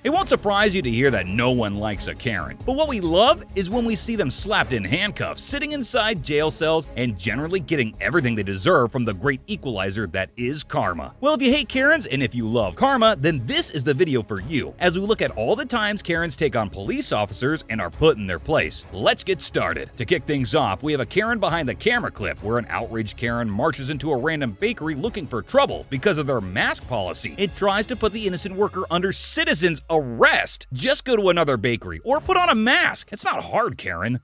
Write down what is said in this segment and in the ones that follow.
It won't surprise you to hear that no one likes a Karen, but what we love is when we see them slapped in handcuffs, sitting inside jail cells, and generally getting everything they deserve from the great equalizer that is karma. Well, if you hate Karens and if you love karma, then this is the video for you, as we look at all the times Karens take on police officers and are put in their place. Let's get started. To kick things off, we have a Karen behind the camera clip where an outraged Karen marches into a random bakery looking for trouble because of their mask policy. It tries to put the innocent worker under citizen's arrest. Just go to another bakery or put on a mask. It's not hard, Karen.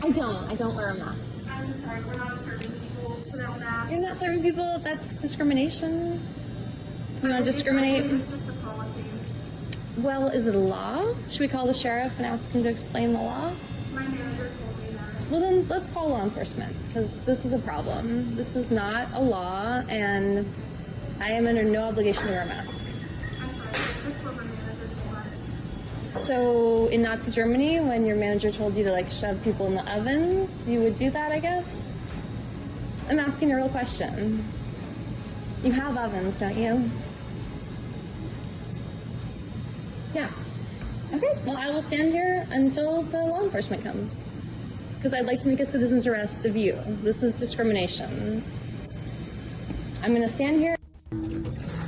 I don't wear a mask. I'm sorry, we're not serving people without masks. You're not serving people? That's discrimination. You want to discriminate? It's just the policy. Well, is it a law? Should we call the sheriff and ask him to explain the law? My manager told me that. Well, then let's call law enforcement, because this is a problem. This is not a law, and I am under no obligation to wear a mask. I'm sorry, it's just what my manager told us. So in Nazi Germany, when your manager told you to like shove people in the ovens, you would do that, I guess? I'm asking a real question. You have ovens, don't you? Yeah. Okay, well, I will stand here until the law enforcement comes. Because I'd like to make a citizen's arrest of you. This is discrimination. I'm going to stand here.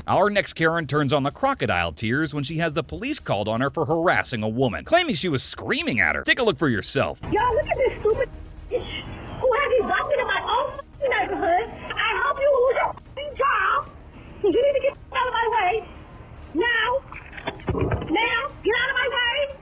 Our next Karen turns on the crocodile tears when she has the police called on her for harassing a woman, claiming she was screaming at her. Take a look for yourself. Yo, look at this stupid bitch who has me busted in my own neighborhood. I hope you lose your job. You need to get out of my way. Now, get out of my way.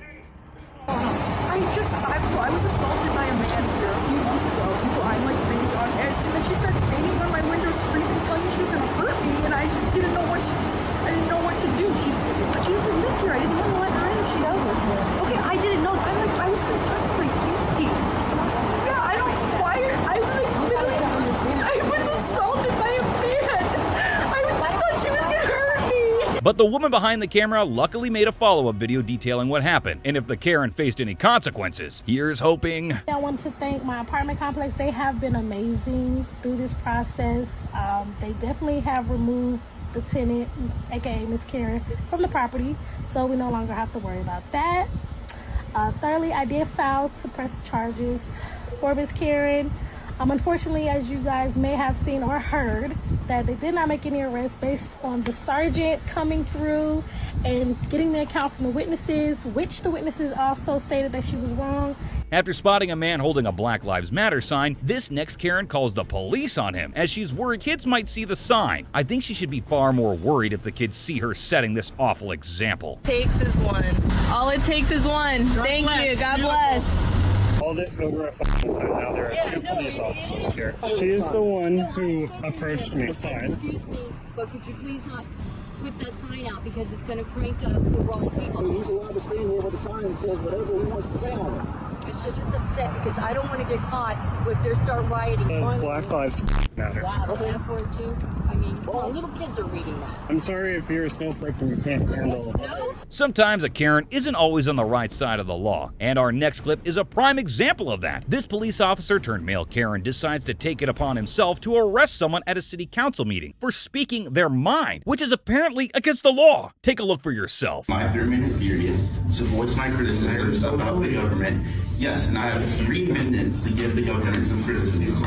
I was assaulted by a man here a few months ago, and so I'm like really on edge. And then she started banging on my window, screaming, telling me she was gonna hurt me, and I just didn't know what to do. She doesn't live here. I didn't want to let her in if she does live here. Okay, I didn't know. I was concerned for my safety. Yeah, I don't know why. I was assaulted by a man. I just thought she was gonna hurt me. But the woman behind the camera luckily made a follow-up video detailing what happened, and if the Karen faced any consequences. Here's hoping. I want to thank my apartment complex. They have been amazing through this process. They definitely have removed the tenant, aka Miss Karen, from the property, so we no longer have to worry about that. Thirdly, I did file to press charges for Miss Karen. Unfortunately, as you guys may have seen or heard, that they did not make any arrests based on the sergeant coming through and getting the account from the witnesses, which the witnesses also stated that she was wrong. After spotting a man holding a Black Lives Matter sign, this next Karen calls the police on him, as she's worried kids might see the sign. I think she should be far more worried if the kids see her setting this awful example. Takes is one. All it takes is one. Thank you. God bless. All this over a f***ing sign. Now there are two police officers here. She is the one who approached me. Excuse me, but could you please not put that sign out because it's going to crank up the wrong people. He's allowed to stand here with a sign that says whatever he wants to say on it. I should just upset because I don't want to get caught if they start rioting. Black Lives Matter. Wow, the F word too? I mean, come on, little kids are reading that. I'm sorry if you're a snowflake and you can't handle. Sometimes a Karen isn't always on the right side of the law, and our next clip is a prime example of that. This police officer turned male Karen decides to take it upon himself to arrest someone at a city council meeting for speaking their mind, which is apparently against the law. Take a look for yourself. My 3-minute period to voice my criticisms about the government. Yes, and I have 3 minutes to give the government some criticism.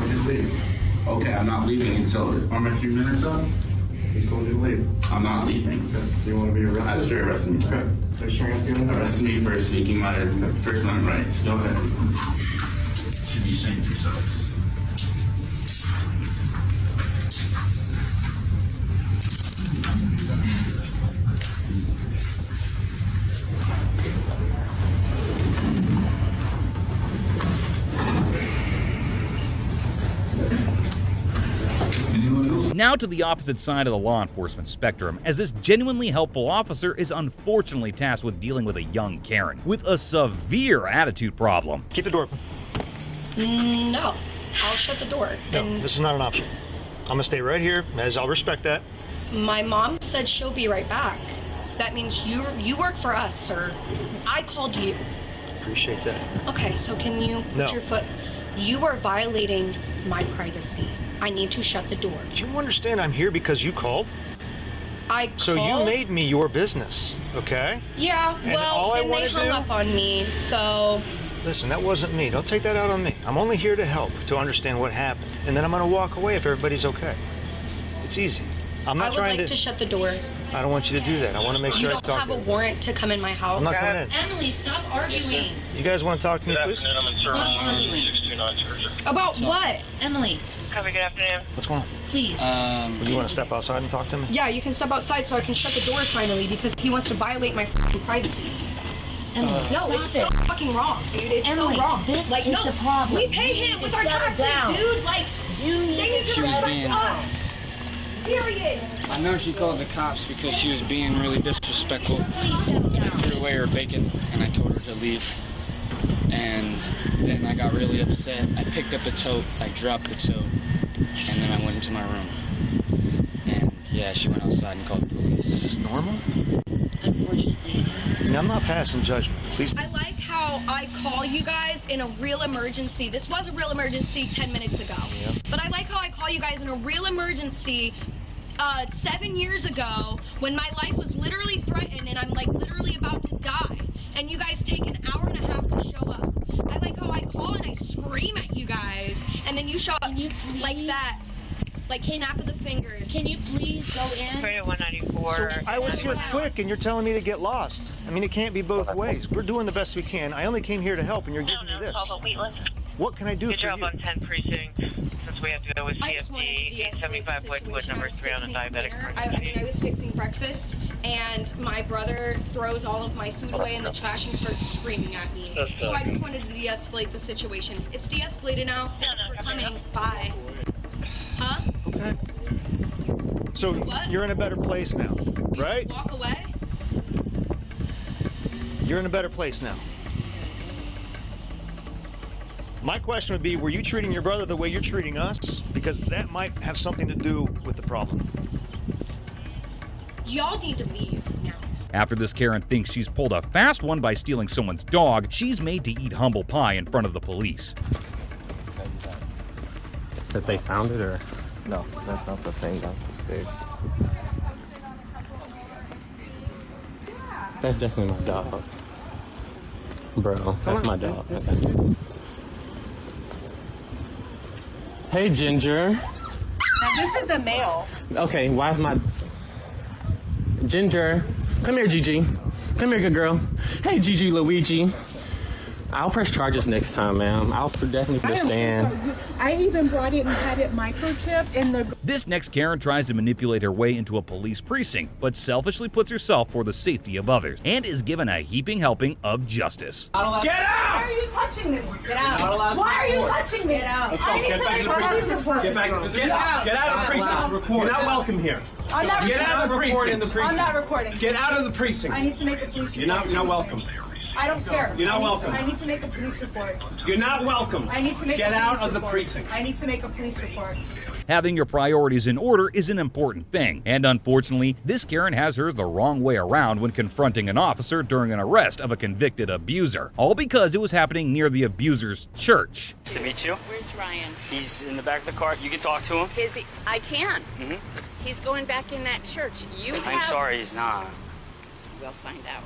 Okay, I'm not leaving until. Are my 3 minutes up? He's told you to leave. I'm not leaving. Do you want to be arrested? Sure, arrest me. Okay. Arrest me for speaking my First Amendment rights. Go ahead. You should be ashamed of yourselves. Now to the opposite side of the law enforcement spectrum, as this genuinely helpful officer is unfortunately tasked with dealing with a young Karen with a severe attitude problem. Keep the door open. No, I'll shut the door. No, this is not an option. I'm gonna stay right here, as I'll respect that. My mom said she'll be right back. That means you work for us, sir. I called you. Appreciate that. Okay, so can you put your foot... You are violating my privacy. I need to shut the door. Do you understand I'm here because you called? So called? you made me your business, okay? Yeah, And well, all I then they wanna hung do- up on me, so... Listen, that wasn't me. Don't take that out on me. I'm only here to help, to understand what happened. And then I'm going to walk away if everybody's okay. It's easy. I'm not I would trying like to shut the door. I don't want you to do that. I want to make You sure I don't talk have to a you. warrant to come in my house. I'm not coming in. Emily, stop arguing. You guys want to talk to me, please? Stop arguing. About what? Emily. Good afternoon. What's going on? Please. Do you want to step outside and talk to me? Yeah, you can step outside so I can shut the door finally because he wants to violate my f***ing privacy. Emily, No, stop it's it. so fucking wrong, dude. It's Emily, so wrong. this like, is no, the problem. We pay him with our Settle taxes, down. dude. Like, You they need need to to was respect being- us. Period. I know she called the cops because she was being really disrespectful. Please settle I down. threw away her bacon and I told her to leave. And then I got really upset. I picked up the tote, I dropped the tote, and then I went into my room. And yeah, she went outside and called the police. Is this normal? Unfortunately, it is. Now, I'm not passing judgment. Please. I like how I call you guys in a real emergency. This was a real emergency 10 minutes ago. Yep. But I like how I call you guys in a real emergency 7 years ago when my life was literally threatened and I'm like literally about to die. And you guys take an hour and a half to show up. I like how I call and I scream at you guys and then you show up like that. Like snap of the fingers. Can you please go in? 194. I was here quick, and you're telling me to get lost. I mean, it can't be both ways. We're doing the best we can. I only came here to help, and you're giving me this. What can I do Good for job you? on 10 precinct. Since we have to go with I just wanted to CFD, de-escalate 875 the Woodwood, situation. number I was 3 on a fixing diabetic dinner. I was fixing breakfast, and my brother throws all of my food away in the trash and starts screaming at me. So I just wanted to de-escalate the situation. It's de-escalated now. Thanks for coming. Bye. Huh? Okay. So what? you're in a better place now, right? Walk away? You're in a better place now. My question would be, were you treating your brother the way you're treating us? Because that might have something to do with the problem. Y'all need to leave now. After this Karen thinks she's pulled a fast one by stealing someone's dog, she's made to eat humble pie in front of the police. That they found it, or? No, that's not the thing that was there. That's definitely my dog. Bro, that's my dog. Okay. Hey, Ginger. Now, this is a male. Okay, why is my... Ginger. Come here, Gigi. Come here, good girl. Hey, Gigi Luigi. I'll press charges next time, ma'am. I'll definitely put a stand. I even brought it and had it microchipped in the... This next Karen tries to manipulate her way into a police precinct, but selfishly puts herself for the safety of others, and is given a heaping helping of justice. Get out! Why are you touching me? Get out! Why are you touching me? Get out! I need to make a police report. Get back. Get out of the precinct. You're not welcome here. I'm not Get out of the precinct. I'm not recording. Get out of the precinct. I need to make a police report. You're not welcome. I don't care. You're not welcome. I need to make a police report. You're not welcome. I need to make Get a police out of the report. precinct. I need to make a police report. Having your priorities in order is an important thing, and unfortunately, this Karen has hers the wrong way around when confronting an officer during an arrest of a convicted abuser, all because it was happening near the abuser's church. Nice to meet you. Where's Ryan? He's in the back of the car. You can talk to him. Is he? I can. Mm-hmm. He's going back in that church. I'm sorry, he's not. We'll find out.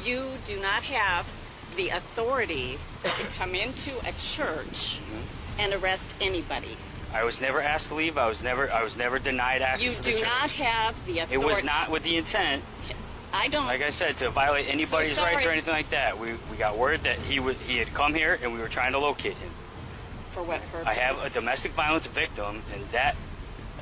You do not have the authority to come into a church and arrest anybody. I was never asked to leave. I was never denied access You to the do church. not have the authority. It was not with the intent. I don't. Like I said, to violate anybody's So rights or sorry. anything like that. We got word that he had come here and we were trying to locate him. For what purpose? I have a domestic violence victim, and that,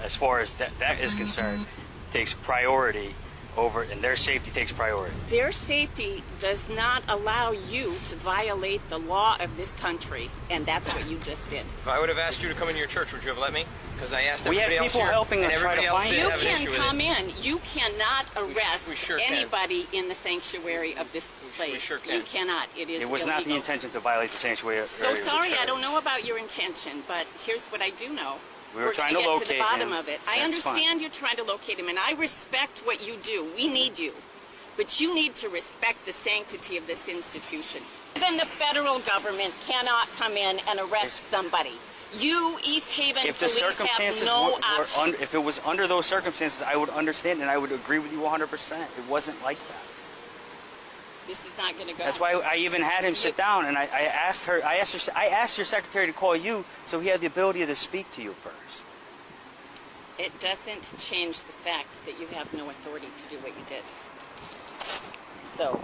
as far as that is concerned, takes priority over, and their safety takes priority. Their safety does not allow you to violate the law of this country, and that's what you just did. If I would have asked you to come into your church, would you have let me? Because I asked We have everybody else people here, helping and us try everybody to else find did it. You have an issue can with come it. in. You cannot arrest we sure can. anybody in the sanctuary of this place. We sure can. You cannot. It is It was not the illegal. intention to violate the sanctuary. So area of the sorry, church. I don't know about your intention, but here's what I do know. We were trying to gonna get locate to the bottom him. of it. I That's understand you're trying to locate him, and I respect what you do. We need you. But you need to respect the sanctity of this institution. Even the federal government cannot come in and arrest somebody. You, East Haven If the police, have circumstances no were option. if it was under those circumstances, I would understand and I would agree with you 100%. It wasn't like that. This is not going to go. That's why I even had him sit down, and I asked your secretary to call you, so he had the ability to speak to you first. It doesn't change the fact that you have no authority to do what you did. So